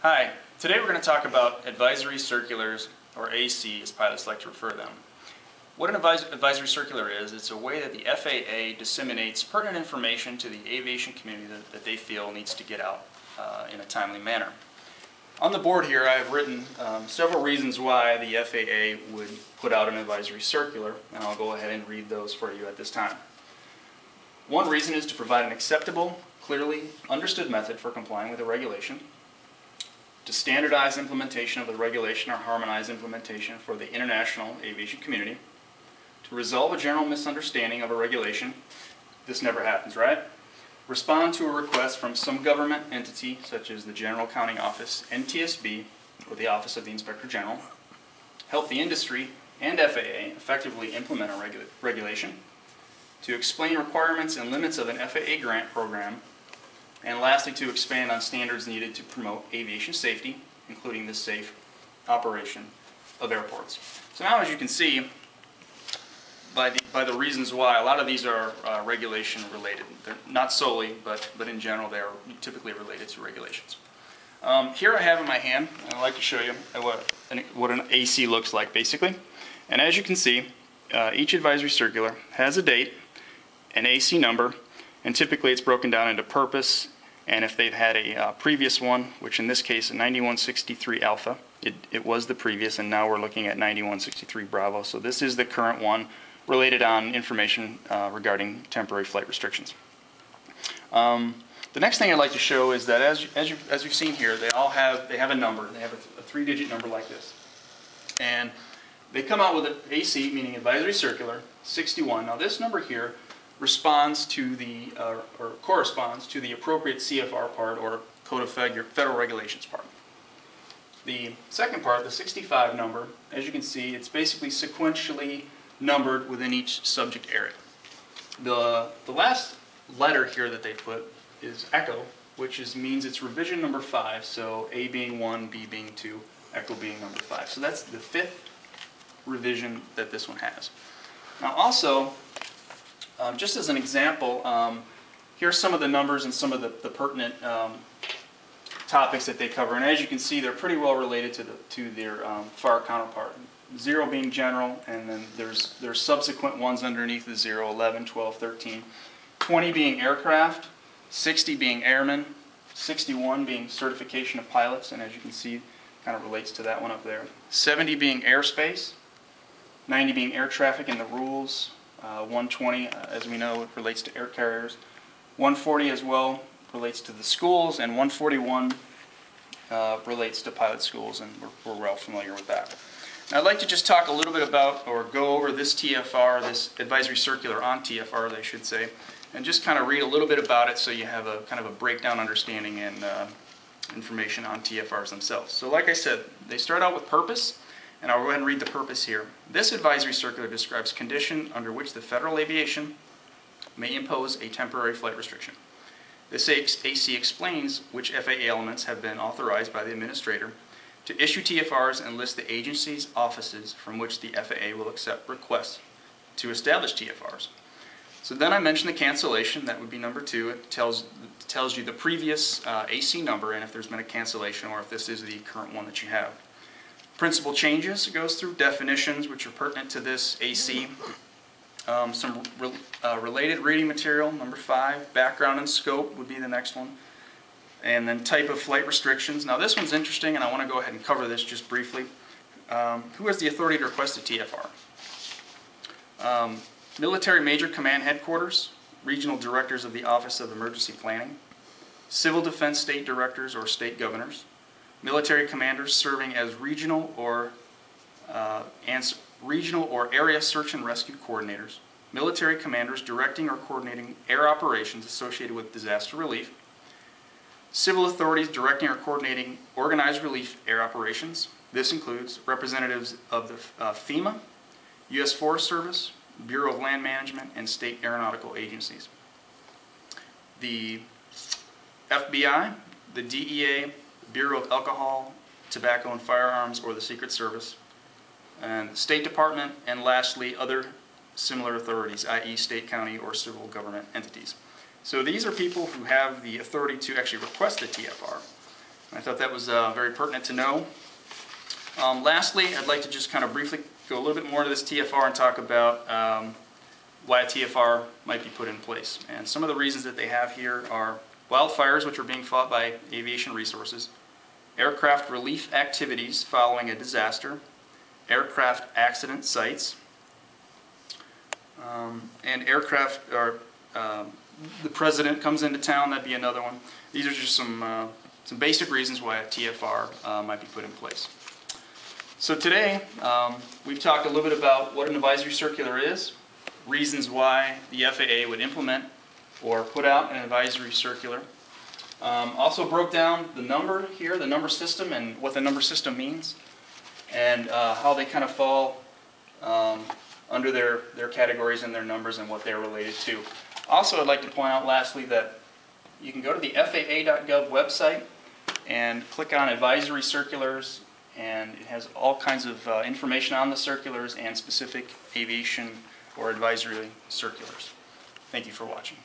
Hi, today we're going to talk about advisory circulars, or AC as pilots like to refer to them. What an advisory circular is, it's a way that the FAA disseminates pertinent information to the aviation community that they feel needs to get out in a timely manner. On the board here I have written several reasons why the FAA would put out an advisory circular, and I'll go ahead and read those for you at this time. One reason is to provide an acceptable, clearly understood method for complying with a regulation, to standardize implementation of the regulation or harmonize implementation for the international aviation community, to resolve a general misunderstanding of a regulation. This never happens, right? Respond to a request from some government entity such as the General Accounting Office, NTSB, or the Office of the Inspector General, help the industry and FAA effectively implement a regulation, to explain requirements and limits of an FAA grant program, and lastly, to expand on standards needed to promote aviation safety, including the safe operation of airports. So now, as you can see, by the reasons why, a lot of these are regulation related. They're not solely, but in general, they are typically related to regulations. Here I have in my hand, and I'd like to show you what an AC looks like, basically. And as you can see, each advisory circular has a date, an AC number, and typically it's broken down into purpose, and if they've had a previous one, which in this case a 9163 Alpha, it was the previous, and now we're looking at 9163 Bravo. So this is the current one related on information regarding temporary flight restrictions. The next thing I'd like to show is that as you've seen here, they have a number. They have a three-digit number like this, and they come out with an AC, meaning advisory circular 61. Now this number here responds to the, or corresponds to the appropriate CFR part, or Code of Federal Regulations part. The second part, the 65 number, as you can see, it's basically sequentially numbered within each subject area. The last letter here that they put is Echo, which means it's revision number 5, so A being 1, B being 2, Echo being number 5. So that's the 5th revision that this one has. Now also, just as an example, here's some of the numbers and some of the pertinent topics that they cover. And as you can see, they're pretty well related to their FAR counterpart. 0 being general, and then there's subsequent ones underneath the 0, 11, 12, 13. 20 being aircraft, 60 being airmen, 61 being certification of pilots, and as you can see, kind of relates to that one up there. 70 being airspace, 90 being air traffic and the rules, 120, as we know, it relates to air carriers. 140 as well relates to the schools, and 141 relates to pilot schools, and we're well familiar with that. Now I'd like to just talk a little bit about, or go over this TFR, this advisory circular on TFR, they should say, and just kind of read a little bit about it so you have a kind of a breakdown understanding and information on TFRs themselves. So like I said, they start out with purpose, and I'll go ahead and read the purpose here. This advisory circular describes conditions under which the Federal Aviation may impose a temporary flight restriction. This AC explains which FAA elements have been authorized by the Administrator to issue TFRs and lists the agencies' offices from which the FAA will accept requests to establish TFRs. So then I mentioned the cancellation, that would be number 2. It tells you the previous AC number and if there's been a cancellation or if this is the current one that you have. Principal changes, it goes through definitions which are pertinent to this AC. Some related reading material, number 5. Background and scope would be the next one. And then type of flight restrictions. Now this one's interesting, and I want to go ahead and cover this just briefly. Who has the authority to request a TFR? Military Major Command Headquarters, Regional Directors of the Office of Emergency Planning, Civil Defense State Directors or State Governors, military commanders serving as regional or area search and rescue coordinators, military commanders directing or coordinating air operations associated with disaster relief, civil authorities directing or coordinating organized relief air operations. This includes representatives of the FEMA, U.S. Forest Service, Bureau of Land Management, and state aeronautical agencies. The FBI, the DEA, Bureau of Alcohol, Tobacco and Firearms, or the Secret Service, and the State Department, and lastly, other similar authorities, i.e. state, county, or civil government entities. So these are people who have the authority to actually request a TFR. I thought that was very pertinent to know. Lastly, I'd like to just kind of briefly go a little bit more to this TFR and talk about why a TFR might be put in place. And some of the reasons that they have here are wildfires, which are being fought by aviation resources, aircraft relief activities following a disaster, aircraft accident sites, and aircraft, or the president comes into town, that'd be another one. These are just some basic reasons why a TFR might be put in place. So today, we've talked a little bit about what an advisory circular is, reasons why the FAA would implement or put out an advisory circular. Also broke down the number here, the number system, and what the number system means, and how they kind of fall under their categories and their numbers and what they're related to. Also, I'd like to point out lastly that you can go to the FAA.gov website and click on advisory circulars, and it has all kinds of information on the circulars and specific aviation or advisory circulars. Thank you for watching.